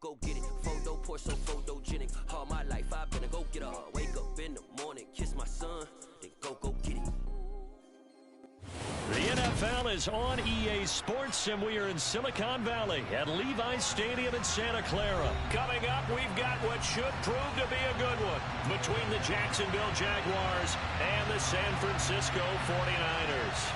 go get it. Photo poor, so photogenic. All my life I've been a go-getter. Wake up in the morning, kiss my son, then go get it. The NFL is on EA Sports, and we are in Silicon Valley at Levi's Stadium in Santa Clara. Coming up, we've got what should prove to be a good one between the Jacksonville Jaguars and the San Francisco 49ers.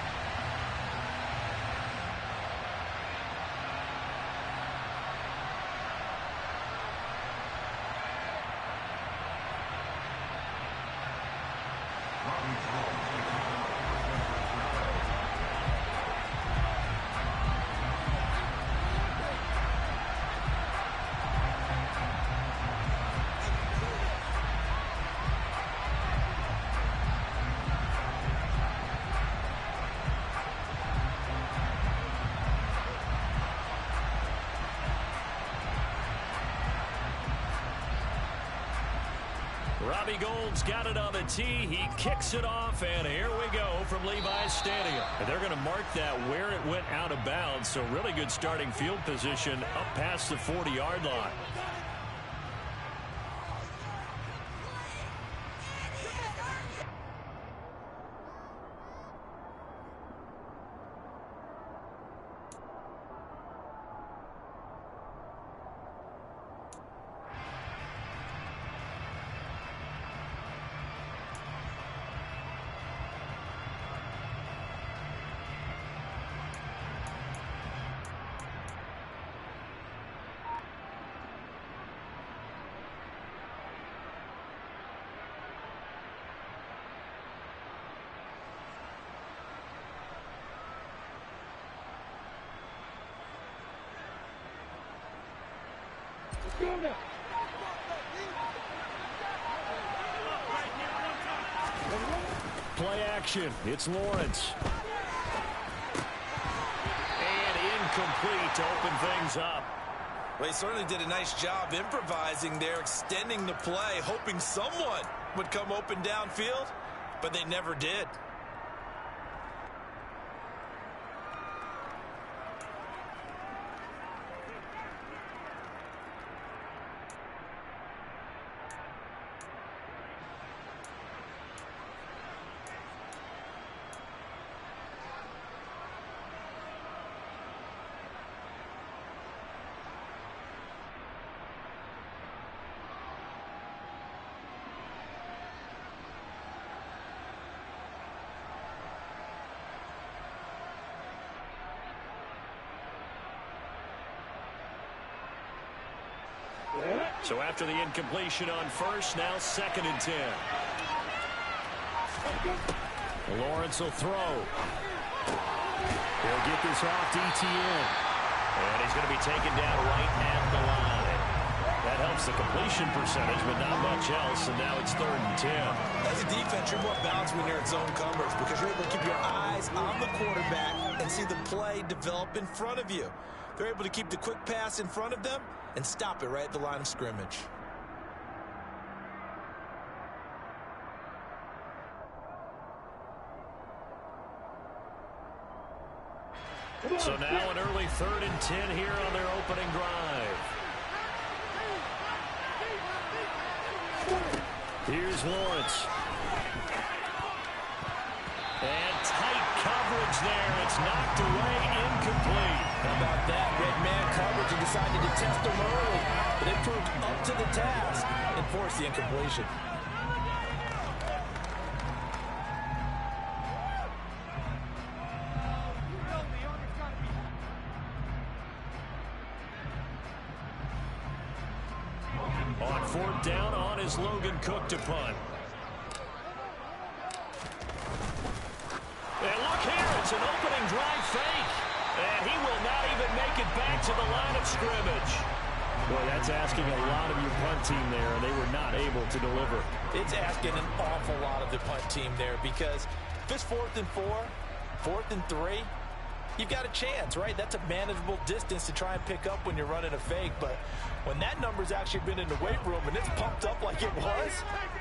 Robbie Gould's got it on the tee. He kicks it off, and here we go from Levi's Stadium. And they're going to mark that where it went out of bounds, so really good starting field position up past the 40-yard line. Play action. It's Lawrence. And incomplete to open things up. Well, he certainly did a nice job improvising there, extending the play, hoping someone would come open downfield, but they never did. So after the incompletion on first, now 2nd and 10. Lawrence will throw. He'll get this off to ETN. And he's going to be taken down right at the line. That helps the completion percentage, but not much else, and now it's 3rd and 10. As a defense, you're more balanced when you're in zone coverage because you're able to keep your eyes on the quarterback and see the play develop in front of you. They're able to keep the quick pass in front of them and stop it right at the line of scrimmage. So now an early 3rd and 10 here on their opening drive. Here's Lawrence. And tight coverage there. It's knocked away, incomplete. How about that? Red man coverage and decided to test them early. But it proved up to the task and forced the incompletion. On 4th down, on is Logan Cook to punt. And look here, it's an opening drive fake. And he will not even make it back to the line of scrimmage. Boy, that's asking a lot of your punt team there, and they were not able to deliver. It's asking an awful lot of the punt team there because if it's 4th and 4, 4th and 3, you've got a chance, right? That's a manageable distance to try and pick up when you're running a fake. But when that number's actually been in the weight room and it's pumped up like it was,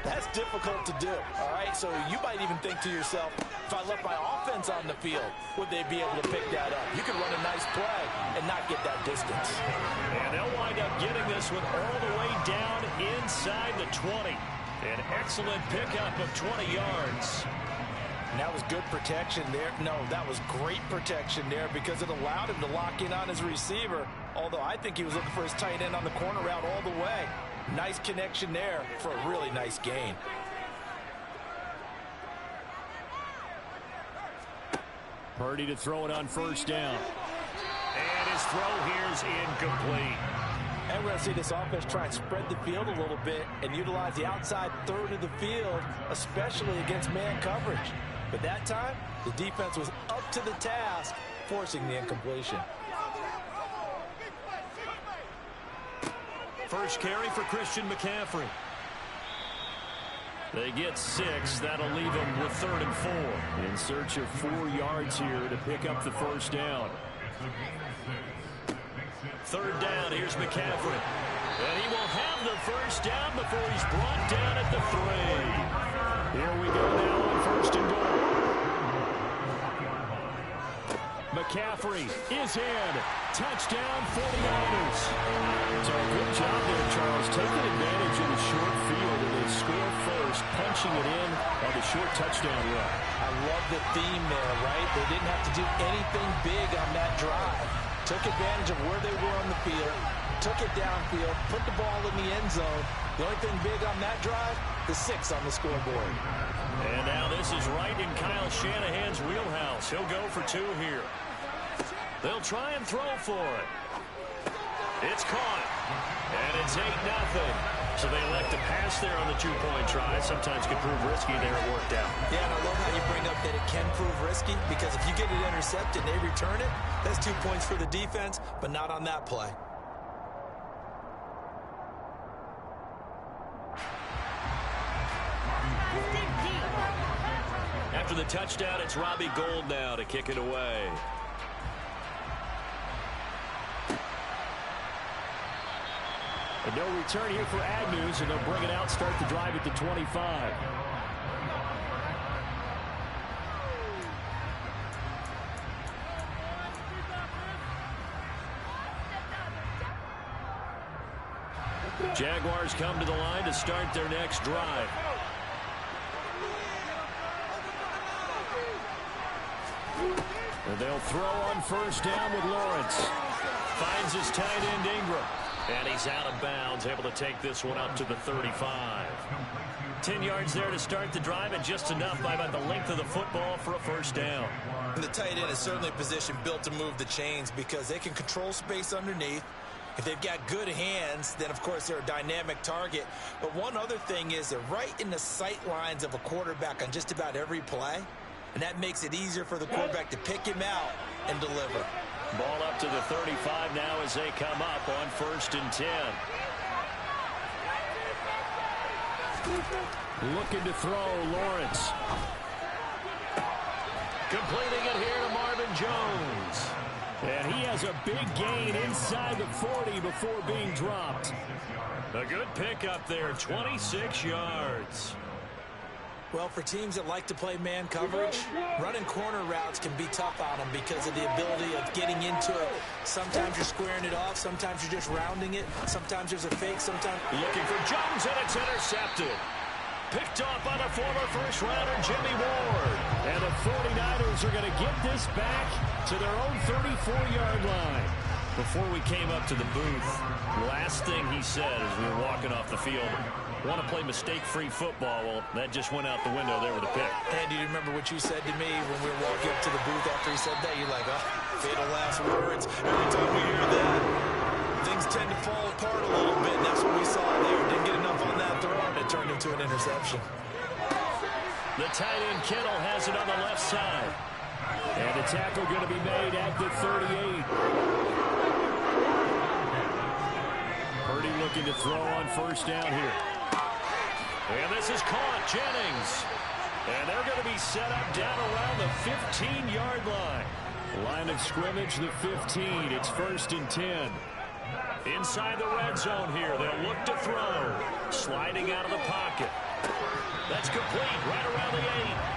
that's difficult to do, all right? So you might even think to yourself, if I left my offense on the field, would they be able to pick that up? You could run a nice play and not get that distance. And they'll wind up getting this one all the way down inside the 20. An excellent pickup of 20 yards. And that was good protection there. No, that was great protection there because it allowed him to lock in on his receiver. Although I think he was looking for his tight end on the corner route all the way. Nice connection there for a really nice gain. Purdy to throw it on first down. And his throw here is incomplete. And we're going to see this offense try and spread the field a little bit and utilize the outside third of the field, especially against man coverage. But that time, the defense was up to the task, forcing the incompletion. First carry for Christian McCaffrey. They get 6. That'll leave them with 3rd and 4. In search of 4 yards here to pick up the first down. 3rd down, here's McCaffrey. And he will have the first down before he's brought down at the 3. Here we go now on 1st and goal. McCaffrey is in. Touchdown 49ers. So good job there, Charles, taking advantage of the short field and they score first, punching it in on the short touchdown run. I love the theme there, right? They didn't have to do anything big on that drive. Took advantage of where they were on the field, took it downfield, put the ball in the end zone. The only thing big on that drive, the 6 on the scoreboard. And now this is right in Kyle Shanahan's wheelhouse. He'll go for 2 here. They'll try and throw for it. It's caught. And it's 8-0. So they elect to pass there on the 2-point try. Sometimes could prove risky. There it worked out. Yeah, and I love how you bring up that it can prove risky because if you get it intercepted and they return it, that's 2 points for the defense, but not on that play. After the touchdown, it's Robbie Gould now to kick it away. And no return here for Agnews, and they'll bring it out, start the drive at the 25. Jaguars come to the line to start their next drive. And they'll throw on first down with Lawrence. Finds his tight end Ingram. And he's out of bounds, able to take this one up to the 35. 10 yards there to start the drive, and just enough by about the length of the football for a first down. And the tight end is certainly a position built to move the chains because they can control space underneath. If they've got good hands, then, of course, they're a dynamic target. But one other thing is they're right in the sight lines of a quarterback on just about every play, and that makes it easier for the quarterback to pick him out and deliver. Ball up to the 35 now as they come up on 1st and 10. Looking to throw, Lawrence. Completing it here to Marvin Jones. And he has a big gain inside the 40 before being dropped. A good pickup there, 26 yards. Well, for teams that like to play man coverage, running corner routes can be tough on them because of the ability of getting into it. Sometimes you're squaring it off. Sometimes you're just rounding it. Sometimes there's a fake. Sometimes looking for Jones, and it's intercepted. Picked off by the former first-rounder Jimmy Ward. And the 49ers are going to get this back to their own 34-yard line. Before we came up to the booth, last thing he said as we were walking off the field, want to play mistake-free football. Well, that just went out the window there with a pick. And do you remember what you said to me when we were walking up to the booth after he said that? You're like, oh, fatal last words. Every time we hear that, things tend to fall apart a little bit, and that's what we saw there. Didn't get enough on that throw, and it turned into an interception. The tight end Kittle has it on the left side. And the tackle going to be made at the 38. Purdy looking to throw on first down here. And this is caught, Jennings. And they're going to be set up down around the 15-yard line. Line of scrimmage, the 15. It's 1st and 10. Inside the red zone here. They'll look to throw. Sliding out of the pocket. That's complete right around the 8.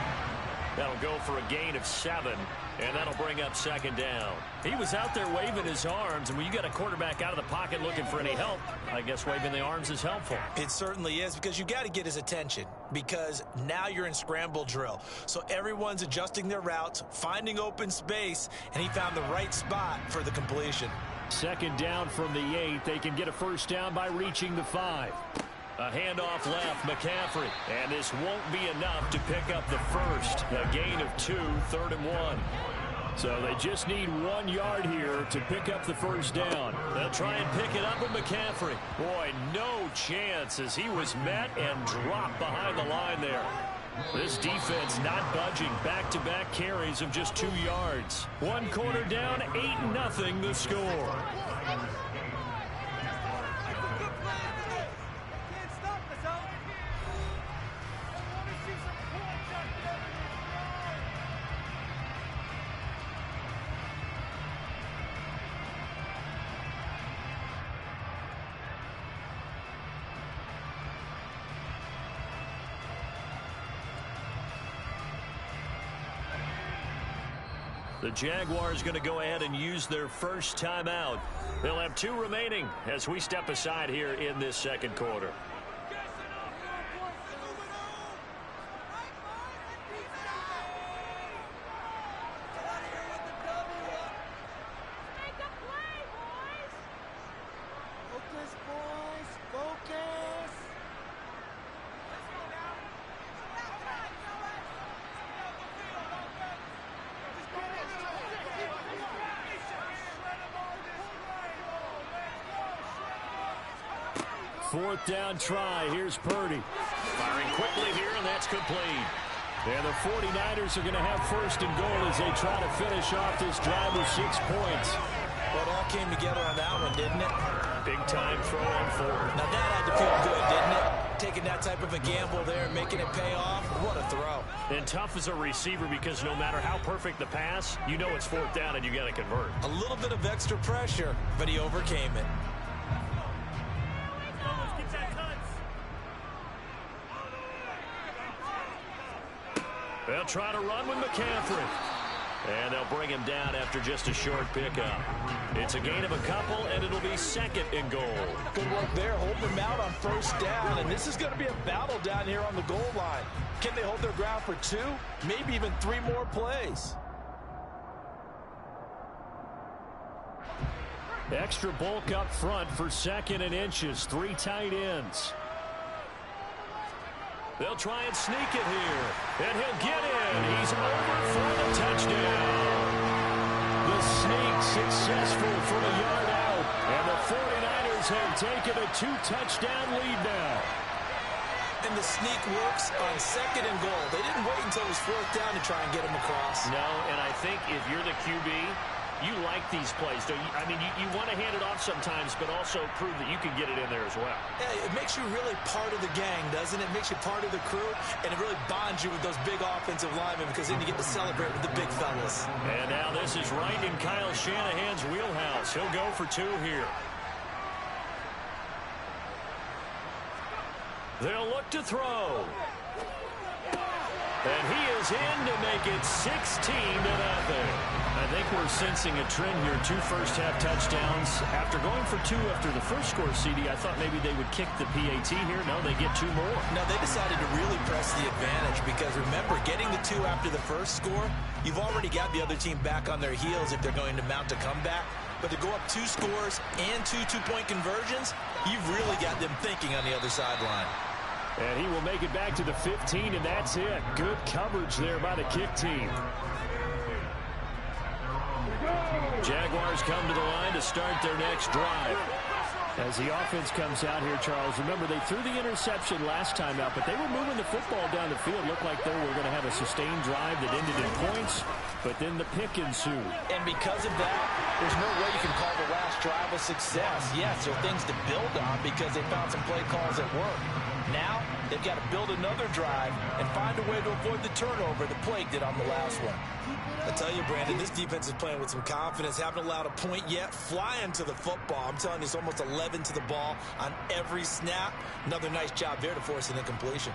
That'll go for a gain of 7, and that'll bring up second down. He was out there waving his arms, and when you got a quarterback out of the pocket looking for any help, I guess waving the arms is helpful. It certainly is, because you got to get his attention, because now you're in scramble drill. So everyone's adjusting their routes, finding open space, and he found the right spot for the completion. Second down from the 8. They can get a first down by reaching the 5. A handoff left, McCaffrey. And this won't be enough to pick up the first. A gain of 2, 3rd and 1. So they just need 1 yard here to pick up the first down. They'll try and pick it up with McCaffrey. Boy, no chance as he was met and dropped behind the line there. This defense not budging. Back-to-back carries of just 2 yards. 1 quarter down, 8-0 the score. The Jaguars going to go ahead and use their first timeout. They'll have 2 remaining as we step aside here in this second quarter. Fourth down try. Here's Purdy. Firing quickly here, and that's complete. And the 49ers are going to have first and goal as they try to finish off this drive with 6 points. Well, it all came together on that one, didn't it? Big time throw on 4th. Now that had to feel good, didn't it? Taking that type of a gamble there, making it pay off. What a throw. And tough as a receiver, because no matter how perfect the pass, you know it's 4th down and you got to convert. A little bit of extra pressure, but he overcame it. They'll try to run with McCaffrey. And they'll bring him down after just a short pickup. It's a gain of a couple, and it'll be 2nd and goal. Good work there, holding him out on first down. And this is going to be a battle down here on the goal line. Can they hold their ground for 2, maybe even 3 more plays? Extra bulk up front for 2nd and inches. 3 tight ends. They'll try and sneak it here. And he'll get in. He's over for the touchdown. The sneak successful from a yard out. And the 49ers have taken a 2-touchdown lead now. And the sneak works on 2nd and goal. They didn't wait until it was 4th down to try and get him across. No, and I think if you're the QB, you like these plays, don't you? I mean, you want to hand it off sometimes, but also prove that you can get it in there as well. Yeah, it makes you really part of the gang, doesn't it? It makes you part of the crew, and it really bonds you with those big offensive linemen, because then you get to celebrate with the big fellas. And now this is right in Kyle Shanahan's wheelhouse. He'll go for 2 here. They'll look to throw. And he is in to make it 16-0. I think we're sensing a trend here. 2 first-half touchdowns. After going for 2 after the first score, CD, I thought maybe they would kick the PAT here. No, they get 2 more. No, they decided to really press the advantage, because remember, getting the 2 after the first score, you've already got the other team back on their heels if they're going to mount a comeback. But to go up 2 scores and 2 two-point conversions, you've really got them thinking on the other sideline. And he will make it back to the 15, and that's it. Good coverage there by the kick team. Jaguars come to the line to start their next drive. As the offense comes out here, Charles, remember they threw the interception last time out, but they were moving the football down the field. Looked like they were going to have a sustained drive that ended in points, but then the pick ensued. And because of that, there's no way you can call the last drive a success. Yes, there are things to build on because they found some play calls that work. Now, they've got to build another drive and find a way to avoid the turnover the Plague did on the last one. I tell you, Brandon, this defense is playing with some confidence. Haven't allowed a point yet. Flying to the football. I'm telling you, it's almost 11 to the ball on every snap. Another nice job there to force an incompletion.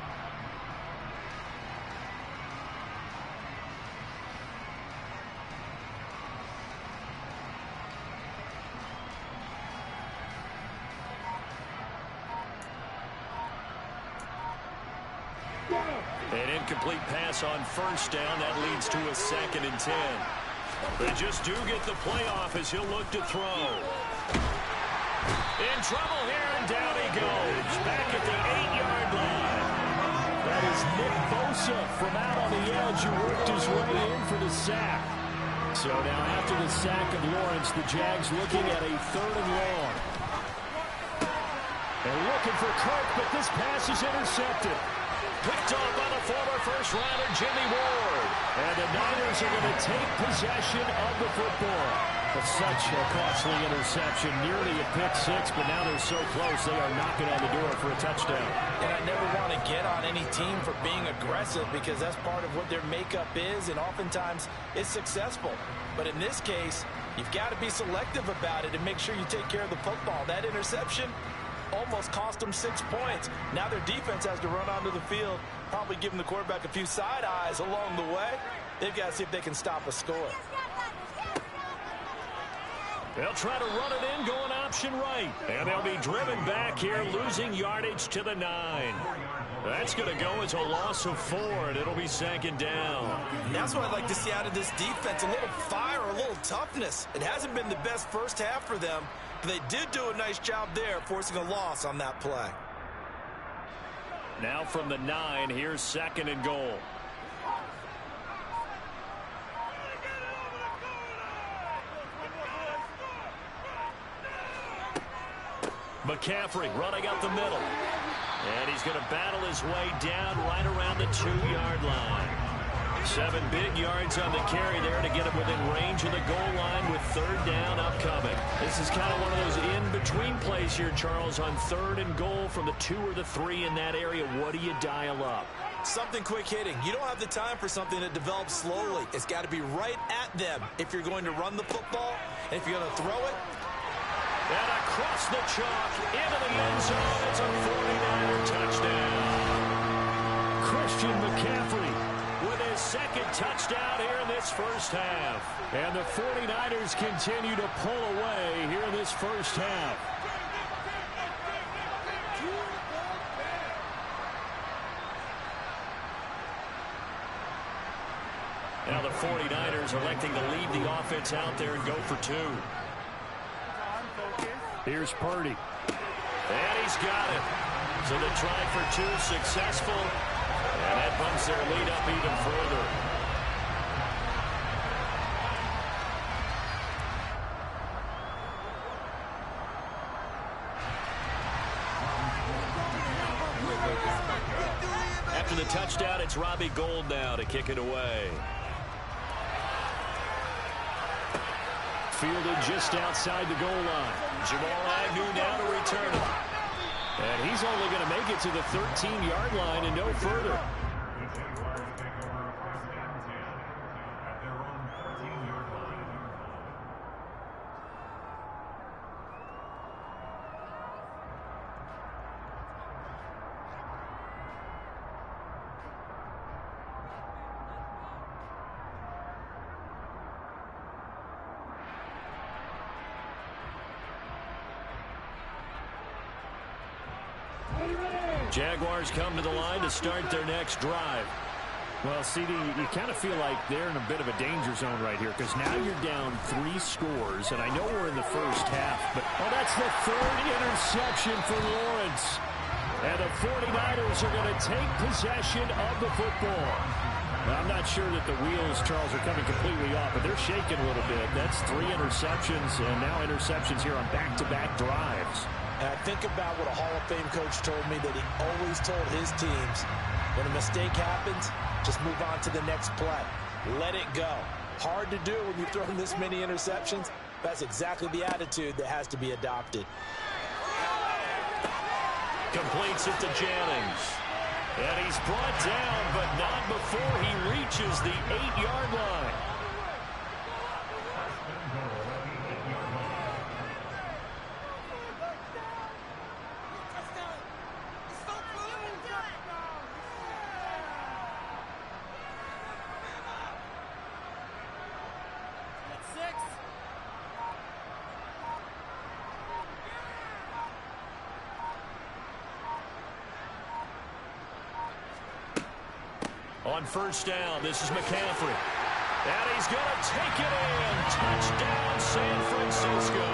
An incomplete pass on first down. That leads to a 2nd and 10. They just do get the playoff as he'll look to throw. In trouble here, and down he goes. Back at the 8-yard line. That is Nick Bosa from out on the edge who worked his way in for the sack. So now after the sack of Lawrence, the Jags looking at a 3rd and long. They're looking for Kirk, but this pass is intercepted. Picked off by the former first-rounder Jimmy Ward. And the Niners are going to take possession of the football. Such a costly interception, nearly a pick-6, but now they're so close they are knocking on the door for a touchdown. And I never want to get on any team for being aggressive because that's part of what their makeup is, and oftentimes it's successful. But in this case, you've got to be selective about it and make sure you take care of the football. That interception almost cost them 6 points. Now their defense has to run onto the field, probably giving the quarterback a few side eyes along the way. They've got to see if they can stop a score. They'll try to run it in, going option right. And they'll be driven back here, losing yardage to the 9. That's going to go as a loss of 4, and it'll be 2nd down. And that's what I'd like to see out of this defense, a little fire, a little toughness. It hasn't been the best first half for them, but they did do a nice job there, forcing a loss on that play. Now from the 9, here's 2nd and goal. McCaffrey running up the middle. And he's going to battle his way down right around the 2-yard line. 7 big yards on the carry there to get him within range of the goal line with 3rd down upcoming. This is kind of one of those in-between plays here, Charles, on 3rd and goal from the 2 or the 3 in that area. What do you dial up? Something quick hitting. You don't have the time for something that develops slowly. It's got to be right at them if you're going to run the football. And if you're going to throw it, and across the chalk, into the end zone, it's a 49er touchdown. Christian McCaffrey with his 2nd touchdown here in this first half. And the 49ers continue to pull away here in this first half. Now the 49ers electing to leave the offense out there and go for 2. Here's Purdy. And he's got it. So the try for 2 successful. And that bumps their lead up even further. After the touchdown, it's Robbie Gould now to kick it away. Fielded just outside the goal line. Jamal Agnew now to return it. And he's only going to make it to the 13-yard line and no further. Jaguars come to the line to start their next drive. Well, CD, you kind of feel like they're in a bit of a danger zone right here because now you're down 3 scores, and I know we're in the first half, but that's the 3rd interception for Lawrence. And the 49ers are going to take possession of the football. Now, I'm not sure that the wheels, Charles, are coming completely off, but they're shaking a little bit. That's 3 interceptions, and now interceptions here on back-to-back drives. And I think about what a Hall of Fame coach told me, that he always told his teams, when a mistake happens, just move on to the next play. Let it go. Hard to do when you've thrown this many interceptions. That's exactly the attitude that has to be adopted. Completes it to Jennings. And he's brought down, but not before he reaches the 8-yard line. On first down, this is McCaffrey. And he's going to take it in. Touchdown, San Francisco.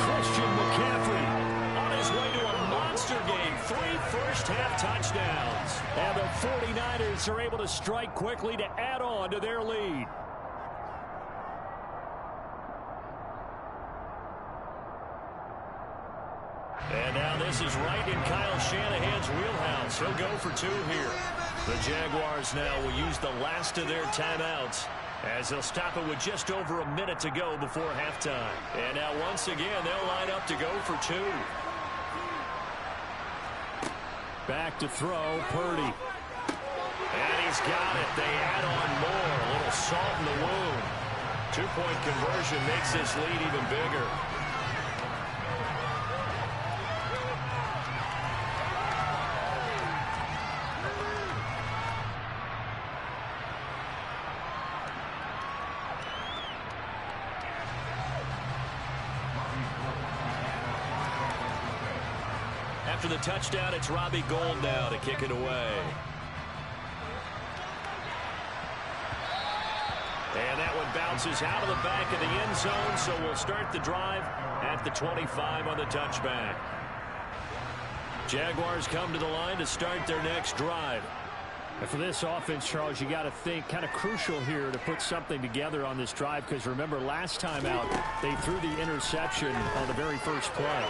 Christian McCaffrey on his way to a monster game. 3 first-half touchdowns. And the 49ers are able to strike quickly to add on to their lead. And now this is right in Kyle Shanahan's wheelhouse. He'll go for 2 here. The Jaguars now will use the last of their timeouts as they'll stop it with just over a minute to go before halftime. And now once again, they'll line up to go for 2. Back to throw, Purdy. And he's got it. They add on more. A little salt in the wound. 2-point conversion makes this lead even bigger. After the touchdown, it's Robbie Gould now to kick it away. And that one bounces out of the back of the end zone, so we'll start the drive at the 25 on the touchback. Jaguars come to the line to start their next drive. And for this offense, Charles, you got to think kind of crucial here to put something together on this drive, because remember last time out they threw the interception on the very first play.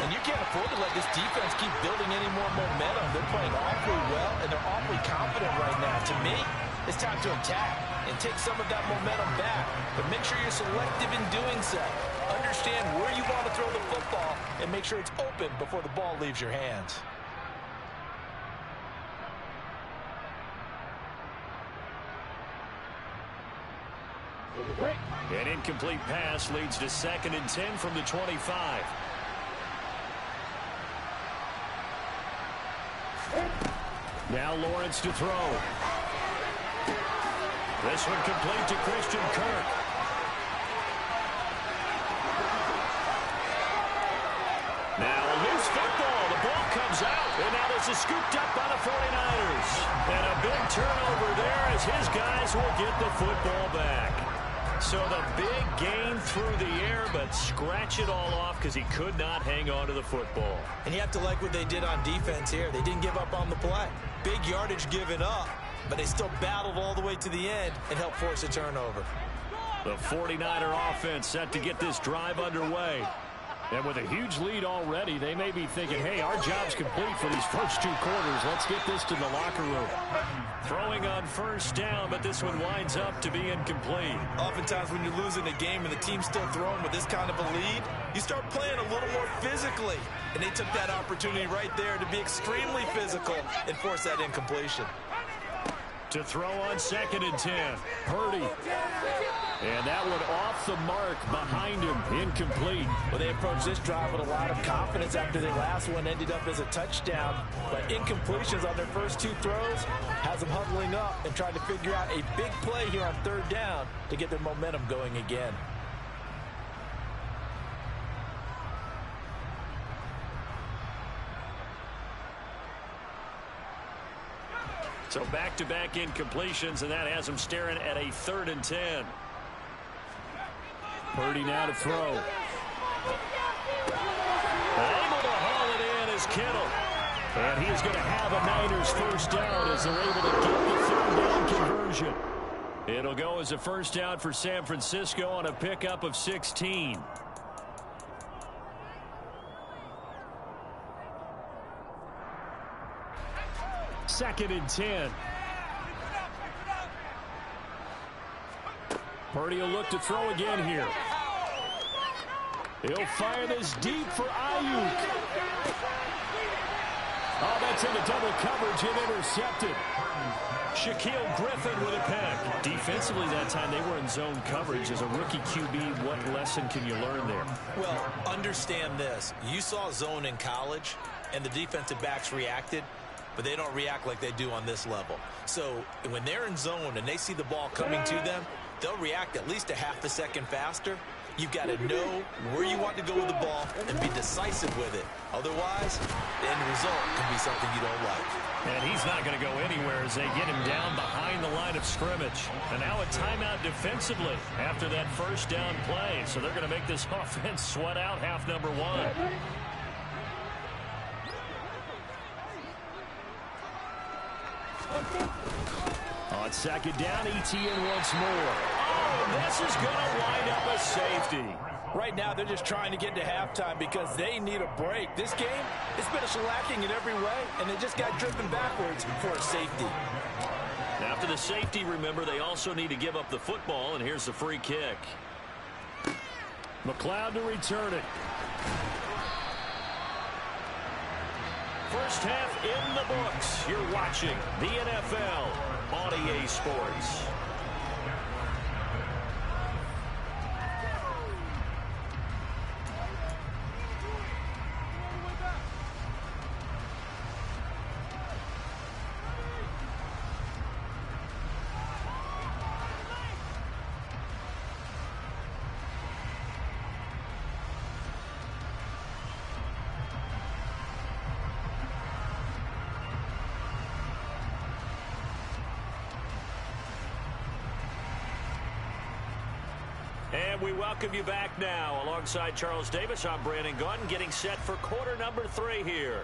And you can't afford to let this defense keep building any more momentum. They're playing awfully well, and they're awfully confident right now. To me, it's time to attack and take some of that momentum back. But make sure you're selective in doing so. Understand where you want to throw the football and make sure it's open before the ball leaves your hands. An incomplete pass leads to 2nd and 10 from the 25. Now Lawrence to throw. This one complete to Christian Kirk. Now a loose football. The ball comes out. And now this is scooped up by the 49ers. And a big turnover there as his guys will get the football back. So the big gain through the air, but scratch it all off because he could not hang on to the football. And you have to like what they did on defense here. They didn't give up on the play. Big yardage given up, but they still battled all the way to the end and helped force a turnover. The 49er offense set to get this drive underway. And with a huge lead already, they may be thinking, hey, our job's complete for these first 2 quarters. Let's get this to the locker room. Throwing on first down, but this one winds up to be incomplete. Oftentimes when you're losing a game and the team's still throwing with this kind of a lead, you start playing a little more physically. And they took that opportunity right there to be extremely physical and force that incompletion. To throw on 2nd and 10. Purdy. And that one off the mark behind him. Incomplete. Well, they approached this drive with a lot of confidence after their last one ended up as a touchdown. But incompletions on their first 2 throws has them huddling up and trying to figure out a big play here on 3rd down to get their momentum going again. So back-to-back incompletions, and that has them staring at a 3rd and 10. Purdy now to throw. Able to haul it in is Kittle. And he is going to have a Niners first down as they're able to get the 3rd down conversion. It'll go as a first down for San Francisco on a pickup of 16. Second and 10. Purdy will look to throw again here. He'll fire this deep for Ayuk. Oh, that's into double coverage and intercepted. Shaquille Griffin with a pick. Defensively that time they were in zone coverage. As a rookie QB, what lesson can you learn there? Well, understand this. You saw zone in college, and the defensive backs reacted, but they don't react like they do on this level. So when they're in zone and they see the ball coming to them, they'll react at least a half a second faster you've got to know where you want to go with the ball and be decisive with it. Otherwise, the end result can be something you don't like. And he's not going to go anywhere as they get him down behind the line of scrimmage. And now a timeout defensively after that first down play. So they're going to make this offense sweat out half number one. On second down, Etienne once more. Oh, this is going to wind up a safety. Right now, they're just trying to get to halftime because they need a break. This game, it's been shellacking in every way, and they just got driven backwards for a safety. After the safety, remember, they also need to give up the football, and here's the free kick. McLeod to return it. First half in the books. You're watching the NFL on EA Sports. And we welcome you back now. Alongside Charles Davis, I'm Brandon Gaudin, getting set for quarter number 3 here.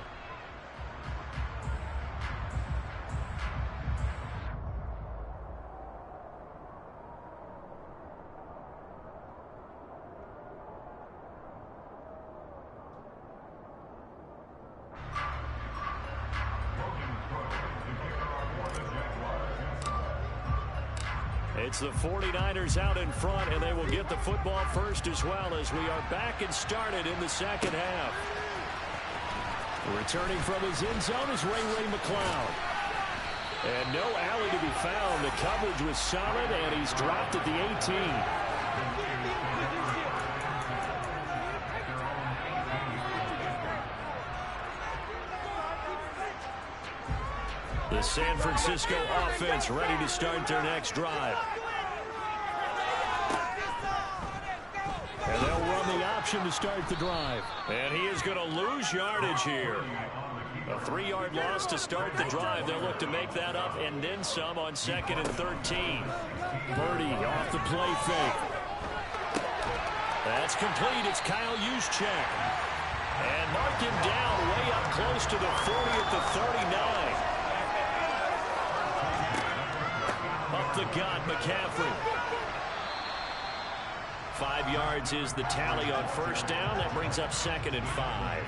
It's the 49ers out in front, and they will get the football first as well as we are back and started in the second half. Returning from his end zone is Ray McLeod. And no alley to be found. The coverage was solid, and he's dropped at the 18. The San Francisco offense ready to start their next drive. And they'll run the option to start the drive. And he is going to lose yardage here. A 3-yard loss to start the drive. They'll look to make that up and then some on 2nd and 13. Purdy off the play fake. That's complete. It's Kyle Juszczyk. And mark him down way up close to the 40 at the 39. Up the gut, McCaffrey. 5 yards is the tally on first down. That brings up 2nd and 5.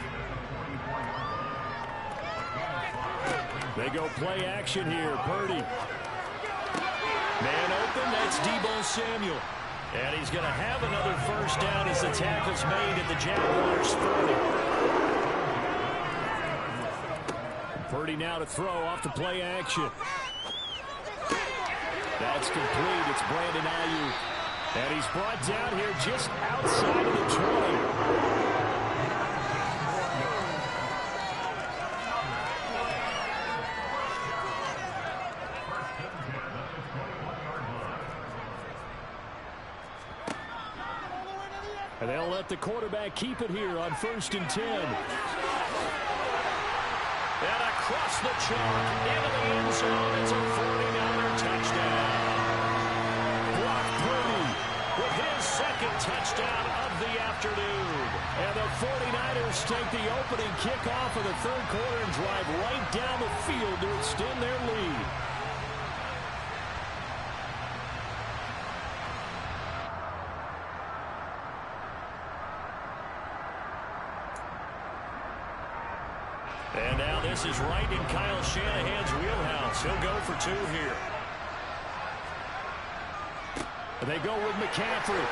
They go play action here. Purdy. Man open. That's Deebo Samuel. And he's going to have another first down as the tackle's made at the Jaguars' 40. Purdy now to throw off the play action. That's complete. It's Brandon Ayuk. And he's brought down here just outside of the 20. And they'll let the quarterback keep it here on 1st and 10. And across the chalk into the end zone. It's a 49er touchdown. Brock Purdy with his 2nd touchdown of the afternoon. And the 49ers take the opening kickoff of the 3rd quarter and drive right down the field to extend their lead. And now this is right in Kyle Shanahan's wheelhouse. He'll go for 2 here. And they go with McCaffrey.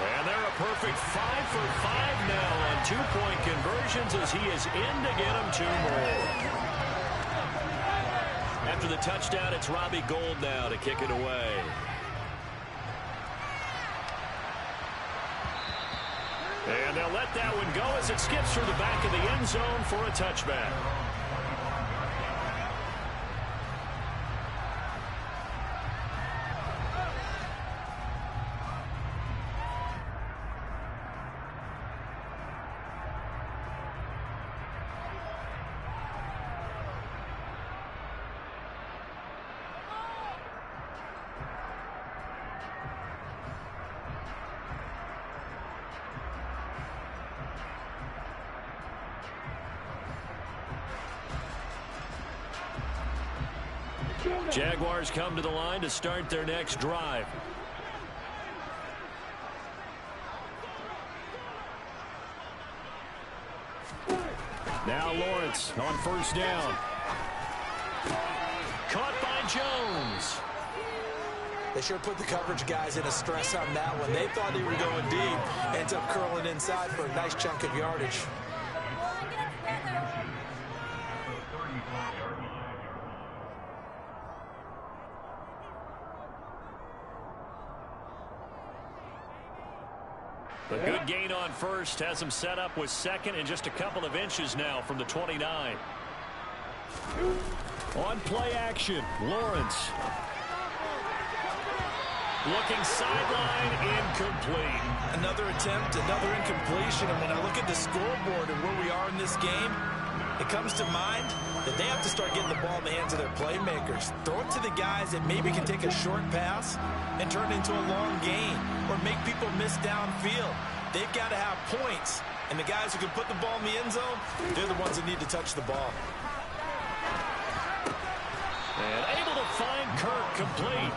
And they're a perfect 5 for 5 now on 2-point conversions as he is in to get them 2 more. After the touchdown, it's Robbie Gould now to kick it away. And they'll let that one go as it skips through the back of the end zone for a touchback. Jaguars come to the line to start their next drive. Now Lawrence on first down. Caught by Jones. They sure put the coverage guys in a stress on that one. They thought they were going deep. Ends up curling inside for a nice chunk of yardage. A good gain on first has him set up with second and just a couple of inches now from the 29. On play action, Lawrence. Looking sideline, incomplete. Another attempt, another incompletion. And when I look at the scoreboard and where we are in this game, it comes to mind that they have to start getting the ball in the hands of their playmakers. Throw it to the guys that maybe can take a short pass and turn it into a long gain or make people miss downfield. They've got to have points. And the guys who can put the ball in the end zone, they're the ones that need to touch the ball. And able to find Kirk complete.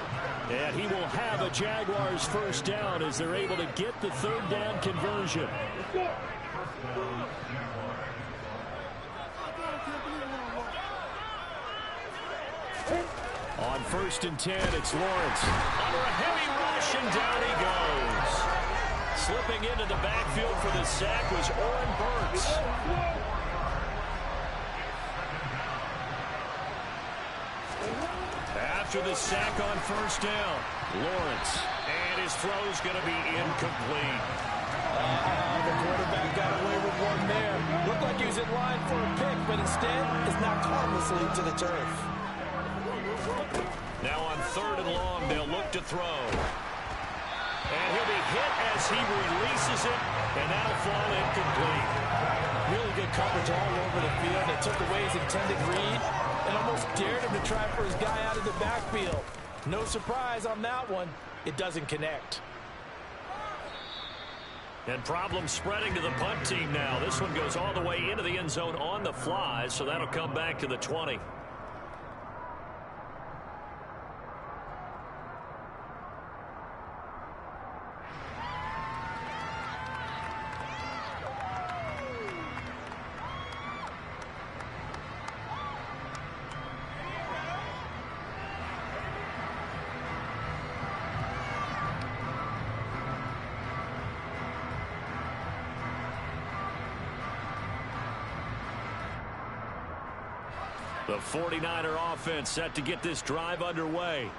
And he will have a Jaguars first down as they're able to get the third down conversion. On first and 10, it's Lawrence. Under a heavy rush, and down he goes. Slipping into the backfield for the sack was Oren Burks. After the sack on first down, Lawrence. And his throw's going to be incomplete. The quarterback got away with one there. Looked like he was in line for a pick, but instead is knocked harmlessly to the turf. Now on third and long, they'll look to throw. And he'll be hit as he releases it, and that'll fall incomplete. Really good coverage all over the field. They took away his intended read and almost dared him to try for his guy out of the backfield. No surprise on that one. It doesn't connect. And problems spreading to the punt team now. This one goes all the way into the end zone on the fly, so that'll come back to the 20. The 49er offense set to get this drive underway.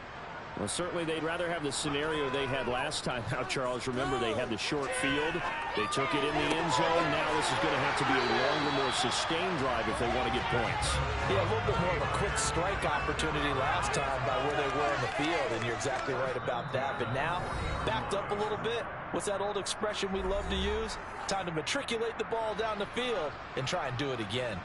Well, certainly they'd rather have the scenario they had last time out, Charles. Remember, they had the short field. They took it in the end zone. Now this is going to have to be a longer, more sustained drive if they want to get points. Yeah, a little bit more of a quick strike opportunity last time by where they were on the field, and you're exactly right about that. But now, backed up a little bit. What's that old expression we love to use? Time to matriculate the ball down the field and try and do it again.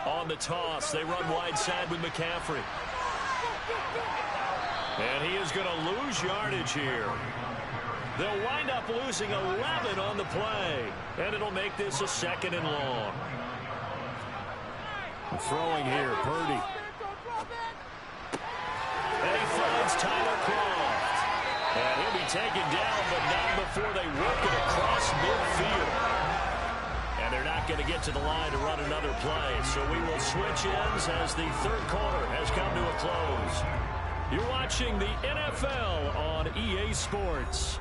On the toss, they run wide side with McCaffrey. And he is going to lose yardage here. They'll wind up losing 11 on the play. And it'll make this a second and long. Throwing here, Purdy. And he finds Tyler Kroft. And he'll be taken down, but not before they work it across midfield. And they're not going to get to the line to run another play. So we will switch ends as the third quarter has come to a close. You're watching the NFL on EA Sports.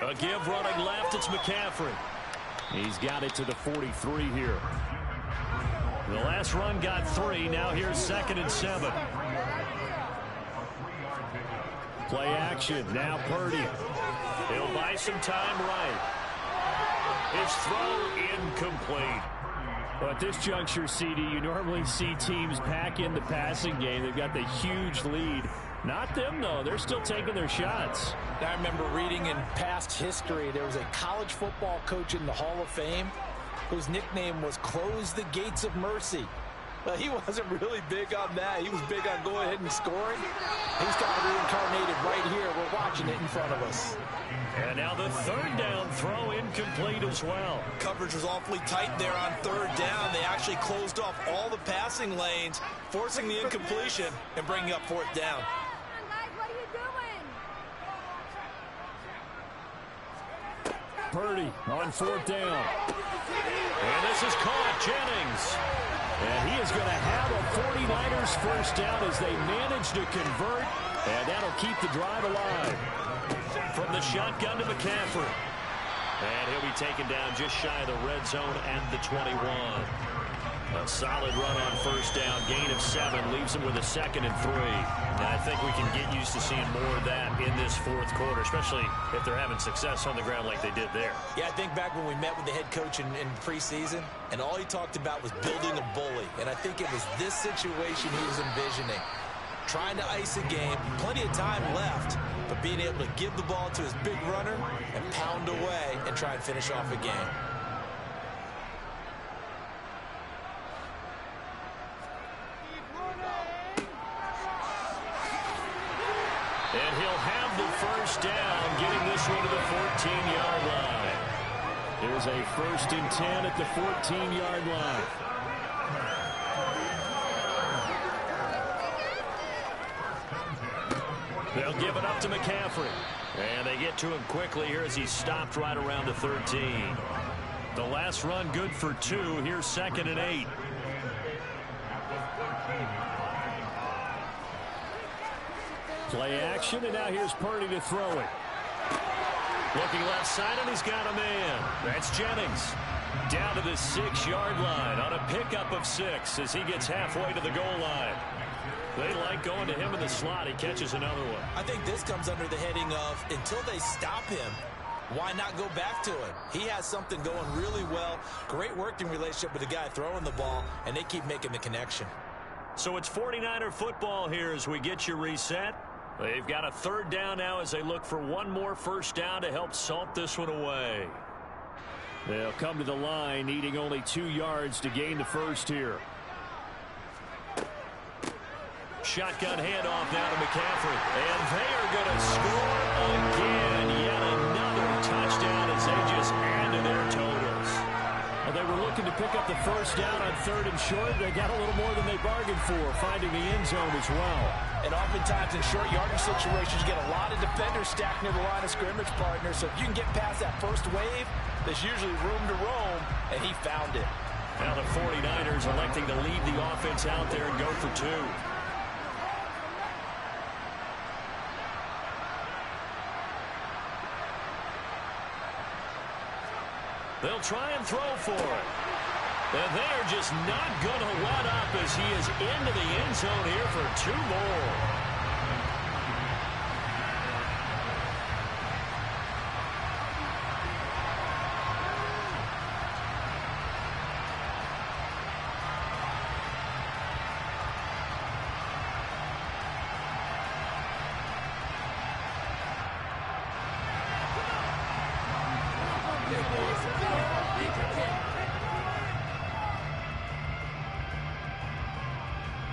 A give running left, it's McCaffrey. He's got it to the 43 here. The last run got 3. Now here's 2nd and 7. Play action. Now Purdy. He'll buy some time right. His throw incomplete. Well, at this juncture, CD, you normally see teams pack in the passing game. They've got the huge lead. Not them, though. They're still taking their shots. I remember reading in past history, there was a college football coach in the Hall of Fame whose nickname was Close the Gates of Mercy. Well, he wasn't really big on that. He was big on going ahead and scoring. He's got it reincarnated right here. We're watching it in front of us. And now the third down throw incomplete as well. Coverage was awfully tight there on third down. They actually closed off all the passing lanes, forcing the incompletion and bringing up fourth down. Purdy on fourth down. And this is caught. Jennings. And he is going to have a 49ers first down as they manage to convert. And that'll keep the drive alive. From the shotgun to McCaffrey. And he'll be taken down just shy of the red zone at the 21. A solid run on first down. Gain of 7 leaves him with a 2nd and 3. And I think we can get used to seeing more of that in this fourth quarter, especially if they're having success on the ground like they did there. Yeah, I think back when we met with the head coach in preseason, and all he talked about was building a bully. And I think it was this situation he was envisioning. Trying to ice a game, plenty of time left, but being able to give the ball to his big runner and pound away and try and finish off a game. And he'll have the first down, getting this one to the 14-yard line. There's a 1st and 10 at the 14-yard line. They'll give it up to McCaffrey. And they get to him quickly here as he's stopped right around the 13. The last run good for 2. Here's 2nd and 8. Play action, and now here's Purdy to throw it. Looking left side, and he's got a man. That's Jennings. Down to the 6-yard line on a pickup of 6 as he gets halfway to the goal line. They like going to him in the slot. He catches another one. I think this comes under the heading of until they stop him, why not go back to it? He has something going really well. Great working relationship with the guy throwing the ball, and they keep making the connection. So it's 49er football here as we get you reset. They've got a 3rd down now as they look for one more first down to help salt this one away. They'll come to the line, needing only 2 yards to gain the first here. Shotgun handoff now to McCaffrey. And they are going to score again. Yet another touchdown as they just add to their totals. Well, they were looking to pick up the first down on 3rd and short. They got a little more than they bargained for, finding the end zone as well. And oftentimes in short yardage situations, you get a lot of defenders stacked near the line of scrimmage partners. So if you can get past that first wave, there's usually room to roam, and he found it. Now the 49ers electing to leave the offense out there and go for 2. They'll try and throw for it. And they're just not going to let up as he is into the end zone here for 2 more.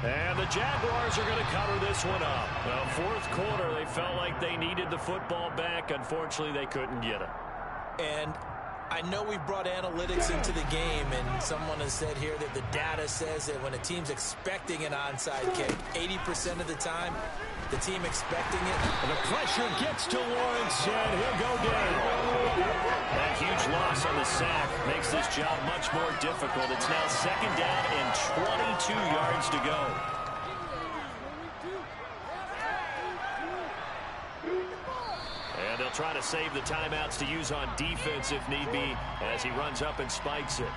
And the Jaguars are going to cover this one up. Well, 4th quarter, they felt like they needed the football back. Unfortunately, they couldn't get it. And I know we've brought analytics into the game, and someone has said here that the data says that when a team's expecting an onside kick, 80% of the time, the team expecting it. And the pressure gets to Lawrence, and he'll go down. That huge loss on the sack makes this job much more difficult. It's now 2nd down and 22 yards to go. And they'll try to save the timeouts to use on defense if need be as he runs up and spikes it.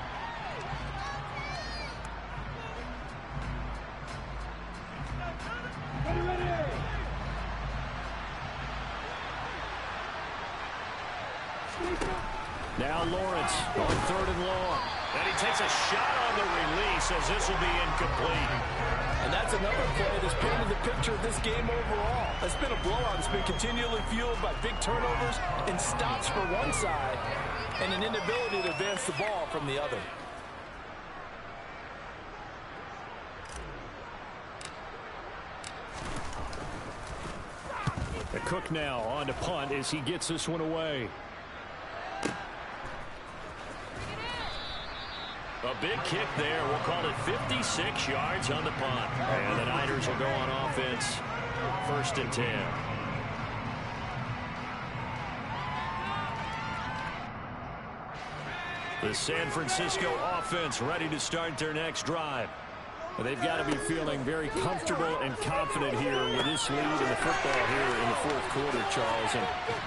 Now Lawrence on 3rd and long. And he takes a shot on the release as this will be incomplete. And that's another play that's painted the picture of this game overall. It's been a blowout. It's been continually fueled by big turnovers and stops for one side and an inability to advance the ball from the other. Cook now on to punt as he gets this one away. A big kick there. We'll call it 56 yards on the punt. And the Niners will go on offense. 1st and 10. The San Francisco offense ready to start their next drive. They've got to be feeling very comfortable and confident here with this lead in the football here in the 4th quarter, Charles. And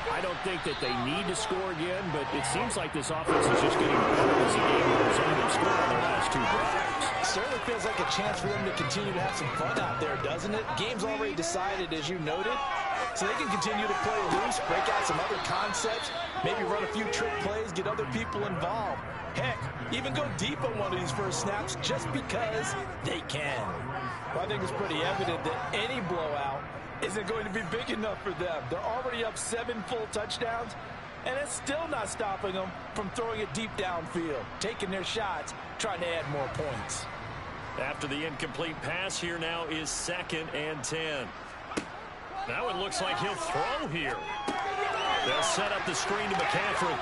I don't think that they need to score again, but it seems like this offense is just getting better as the game goes on. They've scored on their last 2 drives. Certainly feels like a chance for them to continue to have some fun out there, doesn't it? Game's already decided, as you noted, so they can continue to play loose, break out some other concepts, maybe run a few trick plays, get other people involved. Heck, even go deep on one of these first snaps just because they can. Well, I think it's pretty evident that any blowout isn't going to be big enough for them. They're already up 7 full touchdowns, and it's still not stopping them from throwing it deep downfield, taking their shots, trying to add more points. After the incomplete pass, here now is 2nd and 10. Now it looks like he'll throw here. They'll set up the screen to McCaffrey.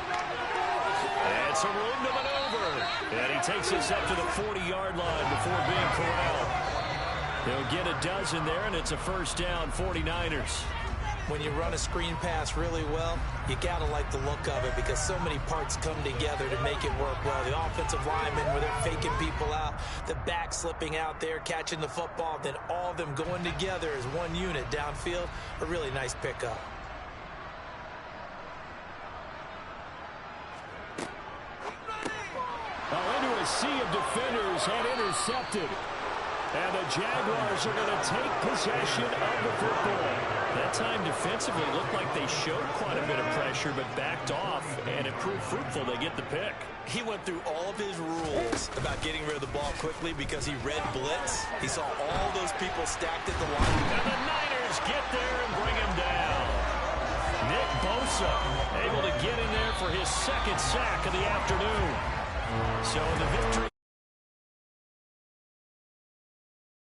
And some room to maneuver. And he takes us up to the 40-yard line before being corralled. They'll get a dozen there, and it's a 1st down, 49ers. When you run a screen pass really well, you got to like the look of it because so many parts come together to make it work well. The offensive linemen, where they're faking people out, the back slipping out there, catching the football, then all of them going together as one unit downfield. A really nice pickup. Into a sea of defenders and intercepted. And the Jaguars are going to take possession of the football. That time defensively looked like they showed quite a bit of pressure but backed off, and it proved fruitful. They get the pick. He went through all of his rules about getting rid of the ball quickly because he read blitz. He saw all those people stacked at the line. And the Niners get there and bring him down. Nick Bosa able to get in there for his 2nd sack of the afternoon. So in the very